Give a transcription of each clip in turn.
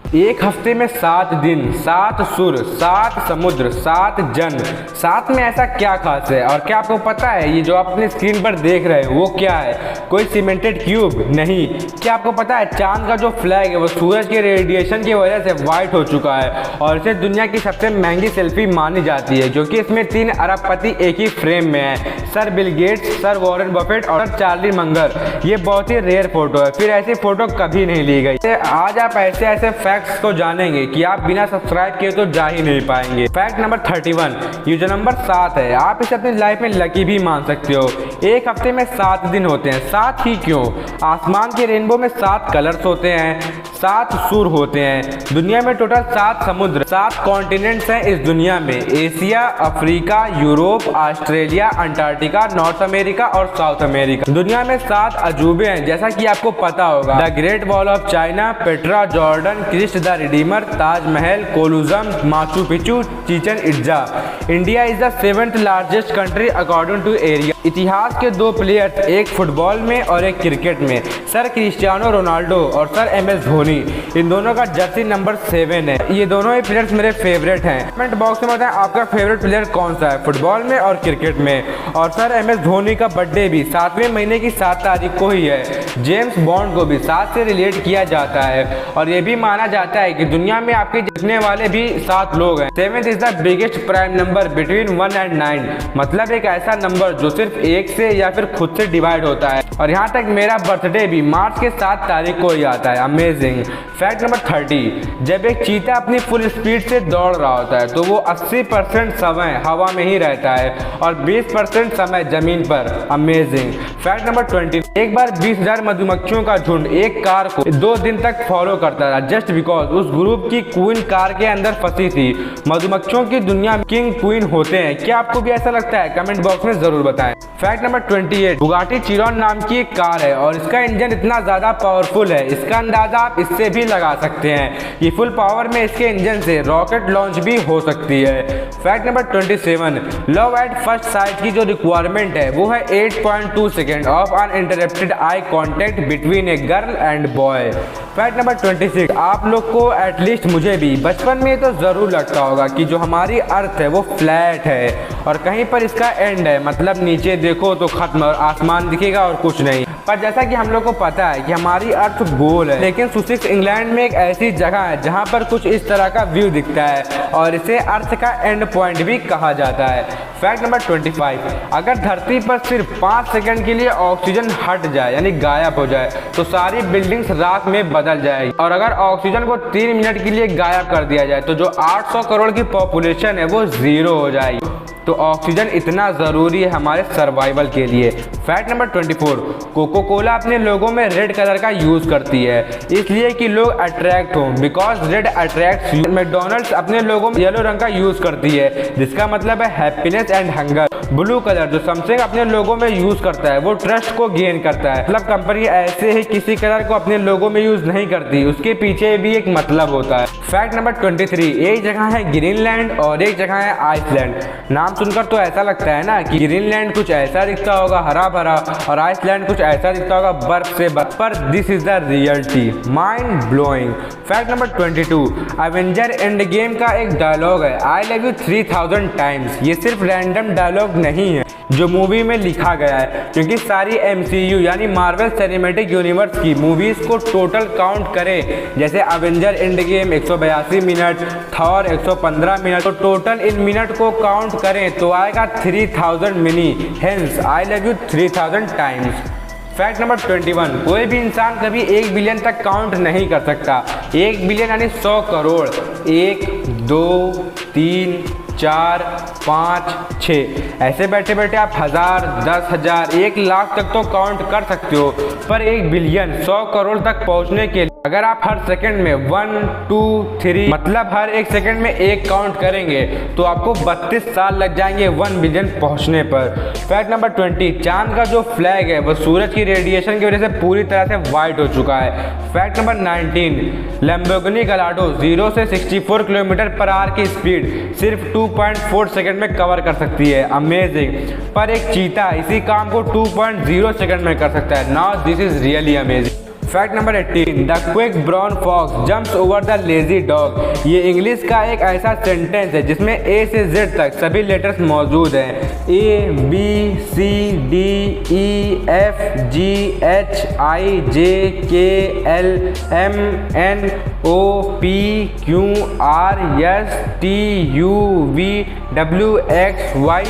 एक हफ्ते में 7 दिन, 7 सुर, 7 समुद्र, 7 जन, साथ में ऐसा क्या खास है? और क्या आपको पता है ये जो आप अपने स्क्रीन पर देख रहे हो वो क्या है? कोई सीमेंटेड क्यूब नहीं। क्या आपको पता है चांद का जो फ्लैग है वो सूरज के रेडिएशन की वजह से वाइट हो चुका है और इसे दुनिया की सबसे महंगी सेल्फी मानी जाती है, क्योंकि इसमें 3 अरबपति एक ही फ्रेम में है, sir Bill Gates, sir Warren Buffett और सर चार्ली मंगर। ये बहुत ही रेयर फोटो है, फिर ऐसी फोटो कभी नहीं ली गई। आज आप ऐसे फैक्ट्स को जानेंगे कि आप बिना सब्सक्राइब किए तो जा ही नहीं पाएंगे। फैक्ट नंबर 31, ये जो नंबर 7 है आप इसे अपनी लाइफ में लकी भी मान सकते हो। एक हफ्ते में 7 दिन होते हैं, 7 ही क्यों? आसमान के रेनबो में 7 कलर्स होते हैं, 7 सुर होते हैं। दुनिया में टोटल 7 समुद्र, 7 कॉन्टिनेंट्स हैं इस दुनिया में, Asia, Africa, Europe, Australia, Antarctica, north America और साउथ अमेरिका। दुनिया में 7 अजूबे हैं, जैसा कि आपको पता होगा, the Great Wall of China, Petra Jordan, Christ the Redeemer, Taj Mahal, Colosseum, Machu Picchu, Chichen Itza. India is the 7th largest country according to area. इतिहास के 2 प्लेयर्स, एक फुटबॉल में और एक क्रिकेट में, सर क्रिस्टियानो रोनाल्डो और सर MS धोनी। इन दोनों का जर्सी नंबर 7 है। ये दोनों ही प्लेयर्स मेरे फेवरेट हैं। कमेंट बॉक्स में बताएं आपका फेवरेट प्लेयर कौन सा है, फुटबॉल में और क्रिकेट में। और सर MS धोनी का बर्थडे भी 7वें महीने की 7 तारीख को ही है। जेम्स बॉन्ड को भी 7 से रिलेट किया जाता है और ये भी माना जाता है कि दुनिया में आपके जीतने वाले भी 7 लोग हैं। 7th is the biggest prime number between 1 and 9, मतलब एक ऐसा नंबर जो सिर्फ 1 से या फिर खुद से डिवाइड होता है। और यहाँ तक मेरा बर्थडे भी मार्च के 7 तारीख को ही आता है। अमेजिंग। फैक्ट नंबर 30, जब एक चीता अपनी फुल स्पीड से दौड़ रहा होता है तो वो 80% समय हवा में ही रहता है और 20% समय जमीन पर। अमेजिंग। फैक्ट नंबर 20, एक बार 20,000 मधुमक्खियों का झुंड एक कार को 2 दिन तक फॉलो करता रहा, जस्ट बिकॉज उस ग्रुप की क्वीन कार के अंदर फंसी थी। मधुमक्खियों की दुनिया में किंग क्वीन होते हैं। क्या आपको भी ऐसा लगता है? कमेंट बॉक्स में जरूर बताएं। फैक्ट नंबर 28, बुगाटी चिरॉन नाम की एक कार है और इसका इंजन इतना ज्यादा पावरफुल है, इसका अंदाजा आप इससे भी लगा सकते हैं कि फुल पावर में इसके इंजन से रॉकेट लॉन्च भी हो सकती है। Fact number 27, love at first sight की जो रिक्वायरमेंट है वो है 8.2 second of uninterrupted eye contact between a girl and boy. Fact number 26, आप लोग को एटलीस्ट मुझे भी बचपन में तो जरूर लगता होगा कि जो हमारी अर्थ है वो फ्लैट है और कहीं पर इसका एंड है, मतलब नीचे देखो तो खत्म और आसमान दिखेगा और कुछ नहीं। पर जैसा कि हम लोग को पता है कि हमारी अर्थ गोल है, लेकिन सुसिक्स इंग्लैंड में एक ऐसी जगह है जहां पर कुछ इस तरह का व्यू दिखता है और इसे अर्थ का एंड पॉइंट भी कहा जाता है। फैक्ट नंबर 25, अगर धरती पर सिर्फ 5 सेकंड के लिए ऑक्सीजन हट जाए यानी गायब हो जाए तो सारी बिल्डिंग्स राख में बदल जाएगी और अगर ऑक्सीजन को 3 मिनट के लिए गायब कर दिया जाए तो जो 800 करोड़ की पॉपुलेशन है वो 0 हो जाएगी। तो ऑक्सीजन इतना ज़रूरी है हमारे सर्वाइवल के लिए। फैक्ट नंबर 24, कोको कोला अपने लोगों में रेड कलर का यूज़ करती है इसलिए कि लोग अट्रैक्ट हों, because red attracts you. McDonald's अपने लोगों में येलो रंग का यूज़ करती है जिसका मतलब है happiness and hunger. Blue colour जो सैमसंग अपने लोगों में यूज़ करता है वो ट्रस्ट को गेन करता है, मतलब कंपनी ऐसे ही किसी कलर को अपने लोगों में यूज़ नहीं करती, उसके पीछे भी एक मतलब होता है। फैक्ट नंबर 23, एक जगह है ग्रीनलैंड और एक जगह है आइसलैंड। नाम सुनकर तो ऐसा लगता है ना कि ग्रीनलैंड कुछ ऐसा दिखता होगा हरा भरा और आइसलैंड कुछ ऐसा दिखता होगा बर्फ से बर्फ, पर this is the reality. Mind blowing. Fact number 22, Avenger end game का एक डायलॉग है, आई लव यू 3000 टाइम्स। ये सिर्फ रैंडम डायलॉग नहीं है जो मूवी में लिखा गया है, क्योंकि सारी MCU यानी मार्वल सिनेमैटिक यूनिवर्स की मूवीज को टोटल काउंट करें, जैसे Avenger end game 182 minute, Thor 115 minute, तो टोटल इन मिनट को काउंट करें तो आएगा 3000 mini, hence I love you 3000 times. Fact number 21, कोई भी इंसान कभी 1 बिलियन तक काउंट नहीं कर सकता। 1 बिलियन यानी 100 करोड़, 1 2 3 4 5 6 ऐसे बैठे बैठे आप 1000 10,000 1 लाख तक तो काउंट कर सकते हो, पर 1 बिलियन 100 करोड़ तक पहुंचने के लिए अगर आप हर सेकंड में 1 2 3 मतलब हर 1 सेकंड में 1 काउंट करेंगे तो आपको 32 साल लग जाएंगे 1 बिलियन पहुंचने पर। फैक्ट नंबर 20, चांद का जो फ्लैग है वो सूरज की रेडिएशन की वजह से पूरी तरह से वाइट हो चुका है। फैक्ट नंबर 19, लैम्बोर्गिनी गलाडो 0 से 64 किलोमीटर पर आवर की स्पीड सिर्फ 2.4 सेकंड में कवर कर सकती है। अमेजिंग। पर एक चीता इसी काम को 2.0 सेकंड में कर सकता है। Now this is really amazing. Fact number 18, the quick brown fox jumps over the lazy dog. ये इंग्लिश का एक ऐसा सेंटेंस है जिसमें ए से जेड तक सभी लेटर्स मौजूद हैं। A B C D E F G H I J K L M N O P Q R S T U V W X Y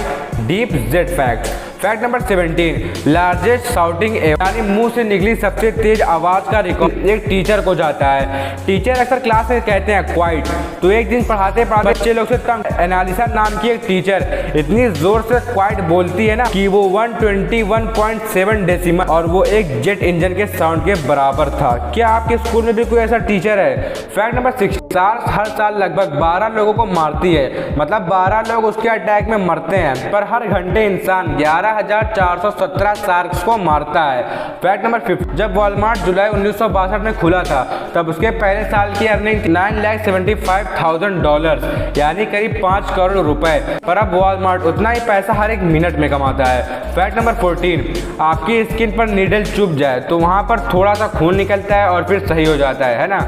डीप Z fact. Fact number 17, largest shouting यानी मुंह से निकली सबसे तेज आवाज़ का record एक teacher को जाता है। टीचर अक्सर क्लास में कहते हैं क्वाइट, तो एक दिन पढ़ाते पढ़ाते बच्चे लोग से तंग एनालिसा नाम की एक टीचर इतनी जोर से क्वाइट बोलती है ना कि वो 121.7 डेसिमल और वो एक जेट इंजन के साउंड के बराबर था। क्या आपके स्कूल में भी कोई ऐसा टीचर है? फैक्ट नंबर 6, सार्स हर साल लगभग 12 लोगों को मारती है, मतलब 12 लोग उसके अटैक में मरते हैं, पर हर घंटे इंसान 11,417 शार्क्स को मारता है। फैक्ट नंबर 5, जब वॉलमार्ट जुलाई 1962 में खुला था तब उसके पहले साल की अर्निंग $9,75,000 यानी करीब 5 करोड़ रुपए, पर अब वॉलमार्ट उतना ही पैसा हर एक मिनट में कमाता है। फैक्ट नंबर 14, आपकी स्किन पर नीडल चुभ जाए तो वहाँ पर थोड़ा सा खून निकलता है और फिर सही हो जाता है ना?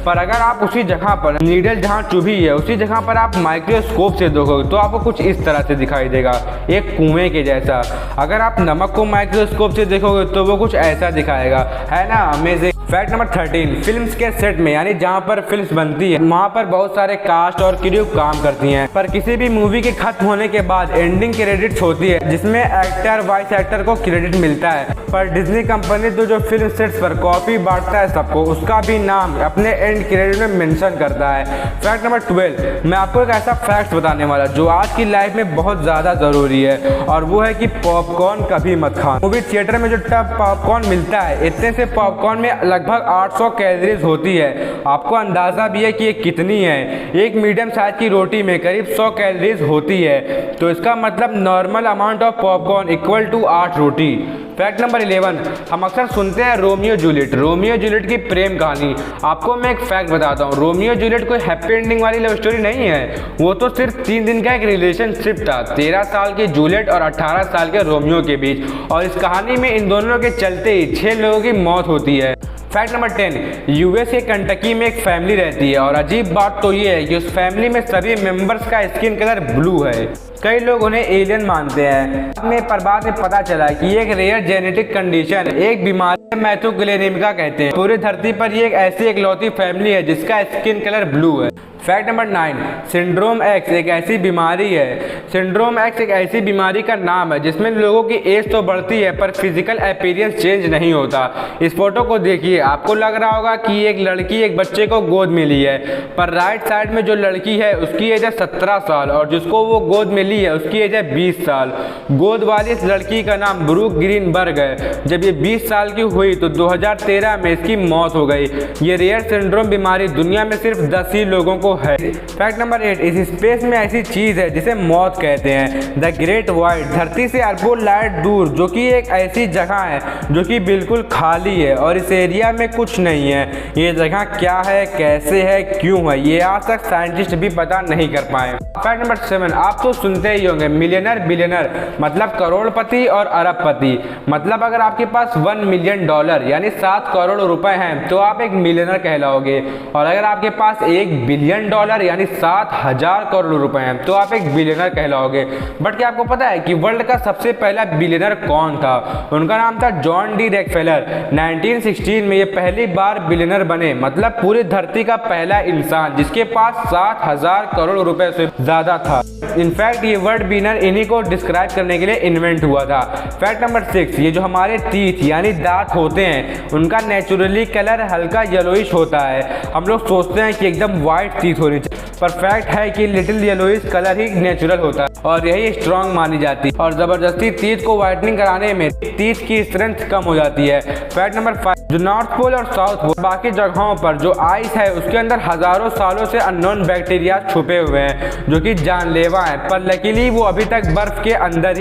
पर अगर आप उसी जगह पर नीडल जहाँ चुभी है उसी जगह पर आप माइक्रोस्कोप से देखोगे तो आपको कुछ इस तरह से दिखाई देगा, एक कुएं के जैसा। अगर आप नमक को माइक्रोस्कोप से देखोगे तो वो कुछ ऐसा दिखाएगा, है ना? अमेजिंग। फैक्ट नंबर 13, फिल्म्स के सेट में यानी जहाँ पर फिल्म्स बनती है वहाँ पर बहुत सारे कास्ट और क्रू काम करती हैं, पर किसी भी मूवी के खत्म होने के बाद एंडिंग क्रेडिट्स होती है जिसमें एक्टर वॉइस एक्टर को क्रेडिट मिलता है, पर डिज्नी कंपनी तो जो फिल्म सेट्स पर कॉपी बांटता है सबको, उसका भी नाम अपने एंड क्रेडिट में मेंशन करता है। फैक्ट नंबर 12, मैं आपको एक ऐसा फैक्ट बताने वाला जो आज की लाइफ में बहुत ज़्यादा ज़रूरी है, और वो है कि पॉपकॉर्न कभी मत खाओ। मूवी थिएटर में जो टब पॉपकॉर्न मिलता है, इतने से पॉपकॉर्न में लगभग 800 कैलोरीज होती है। आपको अंदाज़ा भी है कि ये कितनी है? एक मीडियम साइज की रोटी में करीब 100 कैलोरीज होती है, तो इसका मतलब normal amount of popcorn equal to 8 रोटी। फैक्ट नंबर 11, हम अक्सर सुनते हैं रोमियो जूलियट की प्रेम कहानी। आपको मैं एक फैक्ट बताता हूँ, रोमियो जूलियट कोई हैप्पी एंडिंग वाली लव स्टोरी नहीं है, वो तो सिर्फ 3 दिन का एक रिलेशनशिप था 13 साल के जूलियट और 18 साल के रोमियो के बीच, और इस कहानी में इन दोनों के चलते ही 6 लोगों की मौत होती है। फैक्ट नंबर 10, यूएस के कंटकी में एक फैमिली रहती है, और अजीब बात तो ये है कि उस फैमिली में सभी मेंबर्स का स्किन कलर ब्लू है। कई लोग उन्हें एलियन मानते हैं, पर बाद में पता चला कि ये एक रेयर जेनेटिक कंडीशन है, एक बीमारी मैथ्यूग्लेनिमिका कहते हैं। पूरी धरती पर ये एक ऐसी इकलौती फैमिली है जिसका स्किन कलर ब्लू है। फैक्ट नंबर 9, सिंड्रोम एक्स एक ऐसी बीमारी है। सिंड्रोम एक्स एक ऐसी बीमारी का नाम है जिसमें लोगों की एज तो बढ़ती है पर फिजिकल अपीयरेंस चेंज नहीं होता। इस फोटो को देखिए, आपको लग रहा होगा कि एक लड़की एक बच्चे को गोद में ली है, पर राइट साइड में जो लड़की है उसकी एज है 17 साल और जिसको वो गोद में ली है उसकी एज है 20 साल। गोद वाली इस लड़की का नाम ब्रूक ग्रीनबर्ग है। जब ये 20 साल की हुई तो 2013 में इसकी मौत हो गई। ये रेयर सिंड्रोम बीमारी दुनिया में सिर्फ 10 ही लोगों को है। फैक्ट नंबर 8, इस स्पेस में ऐसी चीज है जिसे मौत कहते हैं, द ग्रेट वाइड। धरती से अरबों लाइट दूर, जो कि एक ऐसी जगह है जो कि बिल्कुल खाली है और इस एरिया में कुछ नहीं है। ये जगह क्या है, कैसे है, क्यों है, ये आज तक साइंटिस्ट भी पता नहीं कर पाए। फैक्ट नंबर 7, आप तो सुनते ही होंगे मिलियनर बिलियनर मतलब करोड़पति और अरबपति। मतलब अगर आपके पास $1 मिलियन यानी 7 करोड़ रुपए हैं तो आप एक मिलियनर कहलाओगे, और अगर आपके पास $1 बिलियन यानी 7,000 करोड़ रुपए हैं तो आप एक बिलियनर कहलाओगे। बट क्या आपको पता है कि वर्ल्ड का सबसे पहला बिलियनर कौन था? उनका नाम था जॉन डी रॉकफेलर। 1916 में ये पहली बार बिलियनर बने, मतलब पूरी धरती का पहला इंसान जिसके पास 7,000 करोड़ रुपए से ज्यादा था। इनफैक्ट ये वर्ड बिलियनर इन्हीं को डिस्क्राइब करने के लिए इन्वेंट हुआ था। फैक्ट नंबर 6, ये जो हमारे टीथ यानी दांत होते हैं उनका नेचुरली कलर हल्का येलोइश होता है। हम लोग सोचते हैं कि एकदम व्हाइट टीथ होनी चाहिए, पर फैक्ट है कि लिटिल येलोइश कलर ही नेचुरल होता है और यही स्ट्रॉन्ग मानी जाती है, और जबरदस्ती टीथ को व्हाइटनिंग कराने में टीथ की स्ट्रेंथ कम हो जाती है। फैक्ट नंबर 5, जो नॉर्थ पोल और साउथ पोल बाकी जगहों पर जो आइस है उसके अंदर हजारों सालों से अननोन बैक्टीरिया छुपे हुए हैं जो कि जानलेवा हैं, पर लकीली वो अभी तक बर्फ के अंदर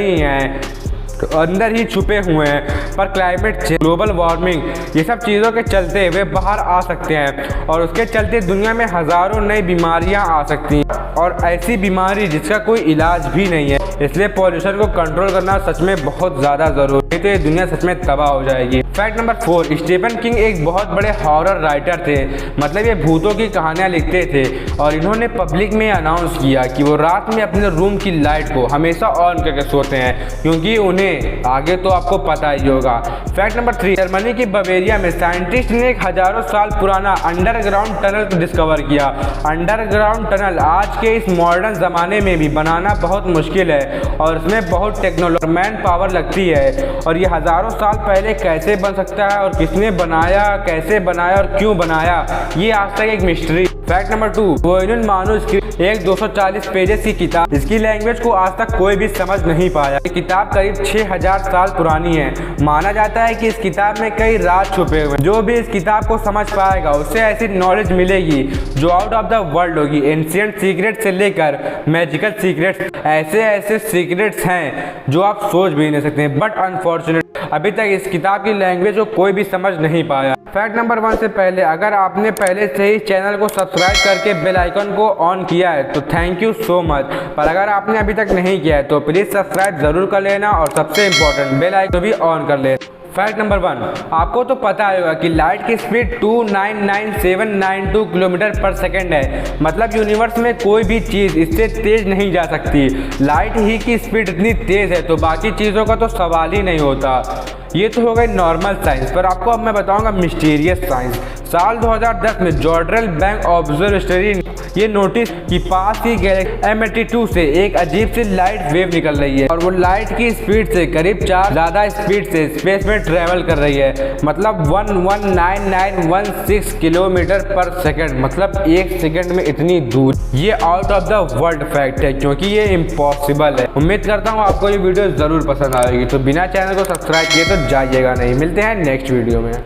ही छुपे हुए हैं। पर क्लाइमेट चेंज, ग्लोबल वार्मिंग, ये सब चीज़ों के चलते वे बाहर आ सकते हैं और उसके चलते दुनिया में हज़ारों नई बीमारियां आ सकती हैं, और ऐसी बीमारी जिसका कोई इलाज भी नहीं है। इसलिए पॉल्यूशन को कंट्रोल करना सच में बहुत ज़्यादा ज़रूरी है, तो ये दुनिया सच में तबाह हो जाएगी। फैक्ट नंबर 4, स्टीफन किंग एक बहुत बड़े हॉरर राइटर थे। मतलब ये भूतों की कहानियाँ लिखते थे और इन्होंने पब्लिक में अनाउंस किया कि वो रात में अपने रूम की लाइट को हमेशा ऑन करके सोते हैं, क्योंकि उन्हें आगे तो आपको पता ही होगा। फैक्ट नंबर 3, जर्मनी की बवेरिया में साइंटिस्ट ने एक हजारों साल पुराना अंडरग्राउंड टनल को डिस्कवर किया। अंडरग्राउंड टनल आज के इस मॉडर्न ज़माने में भी बनाना बहुत मुश्किल है और इसमें बहुत टेक्नोलॉजी मैन पावर लगती है, और ये हज़ारों साल पहले कैसे बन सकता है और किसने बनाया, कैसे बनाया और क्यों बनाया, ये आज तक एक मिस्ट्री। फैक्ट नंबर 2, वोइनुन मानुस्क्रिप्ट एक 240 पेजेस की किताब, इसकी लैंग्वेज को आज तक कोई भी समझ नहीं पाया। ये किताब करीब 6000 साल पुरानी है। माना जाता है कि इस किताब में कई राज छुपे हुए हैं। जो भी इस किताब को समझ पाएगा उसे ऐसी नॉलेज मिलेगी जो आउट ऑफ द वर्ल्ड होगी। एंशिएंट सीक्रेट से लेकर मैजिकल सीक्रेट्स, ऐसे ऐसे सीक्रेट्स हैं जो आप सोच भी नहीं सकते, बट अनफॉर्चुनेट अभी तक इस किताब की लैंग्वेज को कोई भी समझ नहीं पाया। फैक्ट नंबर 1 से पहले अगर आपने पहले से ही चैनल को सब्सक्राइब करके बेल आइकन को ऑन किया है तो थैंक यू सो मच, पर अगर आपने अभी तक नहीं किया है तो प्लीज़ सब्सक्राइब ज़रूर कर लेना और सबसे इम्पोर्टेंट बेल आइकन भी ऑन कर लेना। फैक्ट नंबर 1, आपको तो पता होगा कि लाइट की स्पीड 299,792 किलोमीटर पर सेकेंड है। मतलब यूनिवर्स में कोई भी चीज़ इससे तेज़ नहीं जा सकती। लाइट ही की स्पीड इतनी तेज़ है तो बाकी चीज़ों का तो सवाल ही नहीं होता। ये तो हो गई नॉर्मल साइंस, पर आपको अब मैं बताऊंगा मिस्टीरियस साइंस। साल 2010 में जॉर्डन बैंक ऑब्जर्वेटरी ये नोटिस कि पास की गैलेक्सी M82 से एक अजीब सी लाइट वेव निकल रही है और वो लाइट की स्पीड से करीब 4 ज़्यादा स्पीड से स्पेस में ट्रेवल कर रही है। मतलब 119916 किलोमीटर पर सेकेंड, मतलब 1 सेकेंड में इतनी दूर। ये out of the world fact है क्योंकि ये इम्पॉसिबल है। उम्मीद करता हूँ आपको ये वीडियो ज़रूर पसंद आएगी, तो बिना चैनल को सब्सक्राइब किए तो जाइएगा नहीं। मिलते हैं नेक्स्ट वीडियो में।